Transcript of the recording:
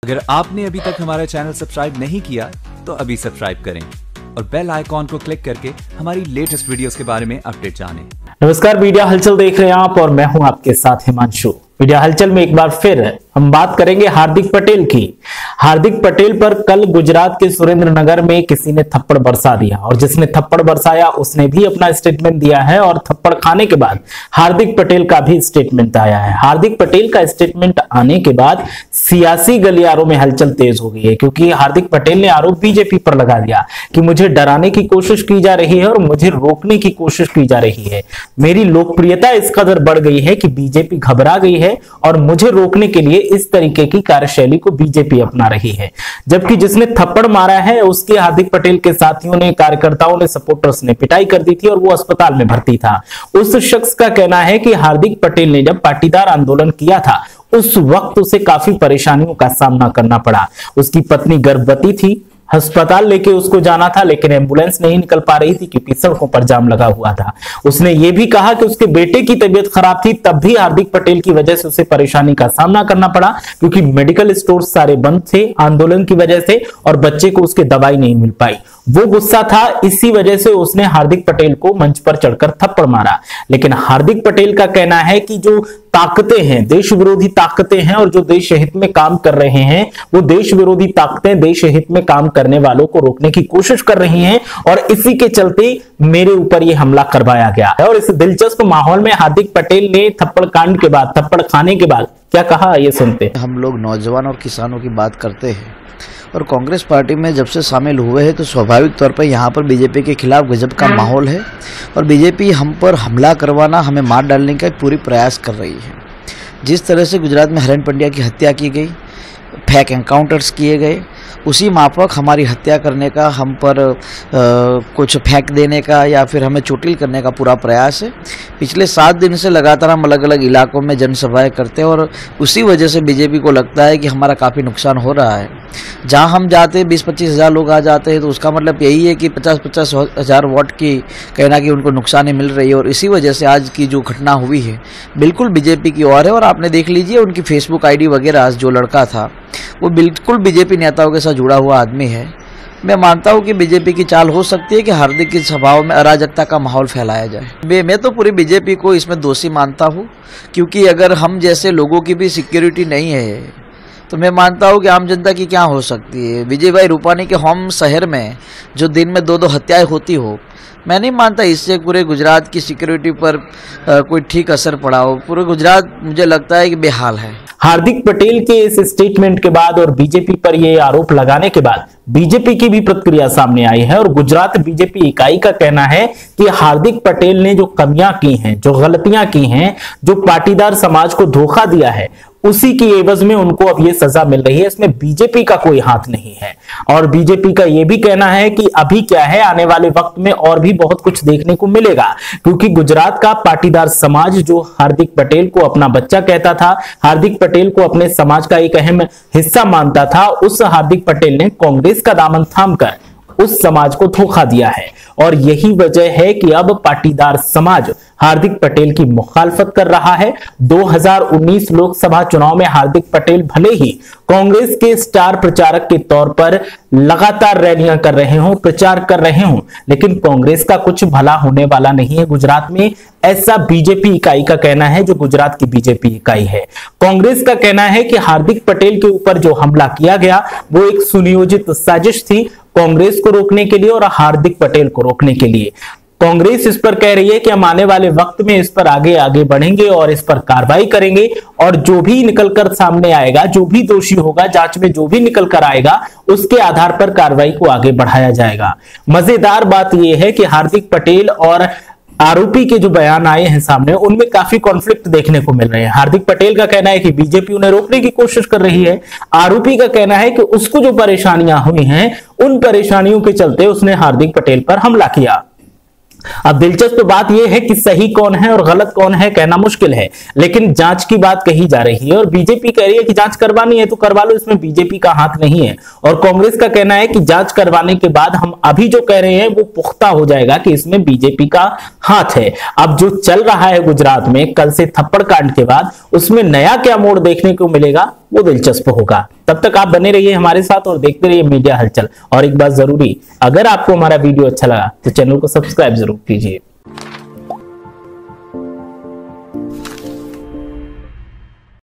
अगर आपने अभी तक हमारा चैनल सब्सक्राइब नहीं किया तो अभी सब्सक्राइब करें और बेल आइकॉन को क्लिक करके हमारी लेटेस्ट वीडियोस के बारे में अपडेट जानें। नमस्कार, मीडिया हलचल देख रहे हैं आप और मैं हूं आपके साथ हिमांशु। मीडिया हलचल में एक बार फिर हम बात करेंगे हार्दिक पटेल की। हार्दिक पटेल पर कल गुजरात के सुरेंद्रनगर में किसी ने थप्पड़ बरसा दिया और जिसने थप्पड़ बरसाया उसने भी अपना स्टेटमेंट दिया है और थप्पड़ खाने के बाद हार्दिक पटेल का भी स्टेटमेंट आया है। हार्दिक पटेल का स्टेटमेंट आने के बाद सियासी गलियारों में हलचल तेज हो गई है, क्योंकि हार्दिक पटेल ने आरोप बीजेपी पर लगा दिया कि मुझे डराने की कोशिश की जा रही है और मुझे रोकने की कोशिश की जा रही है। मेरी लोकप्रियता इस कदर बढ़ गई है कि बीजेपी घबरा गई है और मुझे रोकने के लिए इस तरीके की कार्यशैली को बीजेपी अपना रही है। जबकि जिसने थप्पड़ मारा है उसके हार्दिक पटेल के साथियों ने, कार्यकर्ताओं ने, सपोर्टर्स ने पिटाई कर दी थी और वो अस्पताल में भर्ती था। उस शख्स का कहना है कि हार्दिक पटेल ने जब पाटीदार आंदोलन किया था उस वक्त उसे काफी परेशानियों का सामना करना पड़ा। उसकी पत्नी गर्भवती थी, अस्पताल लेके उसको जाना था लेकिन एम्बुलेंस नहीं निकल पा रही थी क्योंकि सड़कों पर जाम लगा हुआ था। उसने ये भी कहा कि उसके बेटे की तबीयत खराब थी, तब भी हार्दिक पटेल की वजह से उसे परेशानी का सामना करना पड़ा क्योंकि मेडिकल स्टोर सारे बंद थे आंदोलन की वजह से और बच्चे को उसके दवाई नहीं मिल पाई। वो गुस्सा था, इसी वजह से उसने हार्दिक पटेल को मंच पर चढ़कर थप्पड़ मारा। लेकिन हार्दिक पटेल का कहना है कि जो ताकतें हैं, देश विरोधी ताकतें हैं और जो देश हित में काम कर रहे हैं, वो देश विरोधी ताकतें देश हित में काम करने वालों को रोकने की कोशिश कर रही हैं और इसी के चलते मेरे ऊपर ये हमला करवाया गया है। और इस दिलचस्प माहौल में हार्दिक पटेल ने थप्पड़ कांड के बाद, थप्पड़ खाने के बाद क्या कहा, ये सुनते हैं। हम लोग नौजवान और किसानों की बात करते हैं और कांग्रेस पार्टी में जब से शामिल हुए हैं तो स्वाभाविक तौर पर यहाँ पर बीजेपी के खिलाफ गजब का माहौल है और बीजेपी हम पर हमला करवाना, हमें मार डालने का पूरी प्रयास कर रही है। जिस तरह से गुजरात में हरेन पंड्या की हत्या की गई, फेक एनकाउंटर्स किए गए, उसी माफक हमारी हत्या करने का, हम पर कुछ फेंक देने का या फिर हमें चोटिल करने का पूरा प्रयास है। पिछले 7 दिन से लगातार हम अलग अलग इलाकों में जनसभाएं करते हैं और उसी वजह से बीजेपी को लगता है कि हमारा काफ़ी नुकसान हो रहा है। जहां हम जाते 20-25 हज़ार लोग आ जाते हैं तो उसका मतलब यही है कि 50-50 हज़ार वोट की कहना कि उनको नुकसानी मिल रही है और इसी वजह से आज की जो घटना हुई है बिल्कुल बीजेपी की ओर है। और आपने देख लीजिए उनकी फेसबुक आईडी वगैरह, जो लड़का था वो बिल्कुल बीजेपी नेताओं के साथ जुड़ा हुआ आदमी है। मैं मानता हूं कि बीजेपी की चाल हो सकती है कि हार्दिक की सभाओं में अराजकता का माहौल फैलाया जाए। मैं तो पूरी बीजेपी को इसमें दोषी मानता हूं, क्योंकि अगर हम जैसे लोगों की भी सिक्योरिटी नहीं है तो मैं मानता हूं कि आम जनता की क्या हो सकती है। विजय भाई रूपानी के होम शहर में जो दिन में 2-2 हत्याएं होती हो, मैं नहीं मानता इससे पूरे गुजरात की सिक्योरिटी पर कोई ठीक असर पड़ा हो। पूरे गुजरात मुझे लगता है कि बेहाल है। हार्दिक पटेल के इस स्टेटमेंट के बाद और बीजेपी पर यह आरोप लगाने के बाद बीजेपी की भी प्रतिक्रिया सामने आई है और गुजरात बीजेपी इकाई का कहना है कि हार्दिक पटेल ने जो कमियां की हैं, जो गलतियां की हैं, जो पाटीदार समाज को धोखा दिया है, उसी की एवज में उनको अब ये सजा मिल रही है। इसमें बीजेपी का कोई हाथ नहीं है। और बीजेपी का यह भी कहना है कि अभी क्या है, आने वाले वक्त में और भी बहुत कुछ देखने को मिलेगा, क्योंकि गुजरात का पाटीदार समाज जो हार्दिक पटेल को अपना बच्चा कहता था, हार्दिक पटेल को अपने समाज का एक अहम हिस्सा मानता था, उस हार्दिक पटेल ने कांग्रेस का दामन थामकर उस समाज को धोखा दिया है। और यही वजह है कि अब पाटीदार समाज हार्दिक पटेल की मुखालफत कर रहा है। 2019 लोकसभा चुनाव में हार्दिक पटेल भले ही कांग्रेस के स्टार प्रचारक के तौर पर लगातार रैलियां कर रहे हों, प्रचार कर रहे हों, लेकिन कांग्रेस का कुछ भला होने वाला नहीं है गुजरात में, ऐसा बीजेपी इकाई का कहना है, जो गुजरात की बीजेपी इकाई है। कांग्रेस का कहना है कि हार्दिक पटेल के ऊपर जो हमला किया गया वो एक सुनियोजित साजिश थी कांग्रेस को रोकने के लिए और हार्दिक पटेल को रोकने के लिए। कांग्रेस इस पर कह रही है कि हम आने वाले वक्त में इस पर आगे बढ़ेंगे और इस पर कार्रवाई करेंगे और जो भी निकलकर सामने आएगा, जो भी दोषी होगा, जांच में जो भी निकल कर आएगा, उसके आधार पर कार्रवाई को आगे बढ़ाया जाएगा। मजेदार बात यह है कि हार्दिक पटेल और आरोपी के जो बयान आए हैं सामने, उनमें काफी कॉन्फ्लिक्ट देखने को मिल रहे हैं। हार्दिक पटेल का कहना है कि बीजेपी उन्हें रोकने की कोशिश कर रही है, आरोपी का कहना है कि उसको जो परेशानियां हुई हैं उन परेशानियों के चलते उसने हार्दिक पटेल पर हमला किया। अब दिलचस्प बात यह है कि सही कौन है और गलत कौन है कहना मुश्किल है, लेकिन जांच की बात कही जा रही है और बीजेपी कह रही है कि जांच करवानी है तो करवा लो, इसमें बीजेपी का हाथ नहीं है। और कांग्रेस का कहना है कि जांच करवाने के बाद हम अभी जो कह रहे हैं वो पुख्ता हो जाएगा कि इसमें बीजेपी का हाथ है। अब जो चल रहा है गुजरात में कल से थप्पड़ कांड के बाद, उसमें नया क्या मोड़ देखने को मिलेगा वो दिलचस्प होगा। तब तक आप बने रहिए हमारे साथ और देखते रहिए मीडिया हलचल। और एक बात जरूरी, अगर आपको हमारा वीडियो अच्छा लगा तो चैनल को सब्सक्राइब जरूर कीजिए।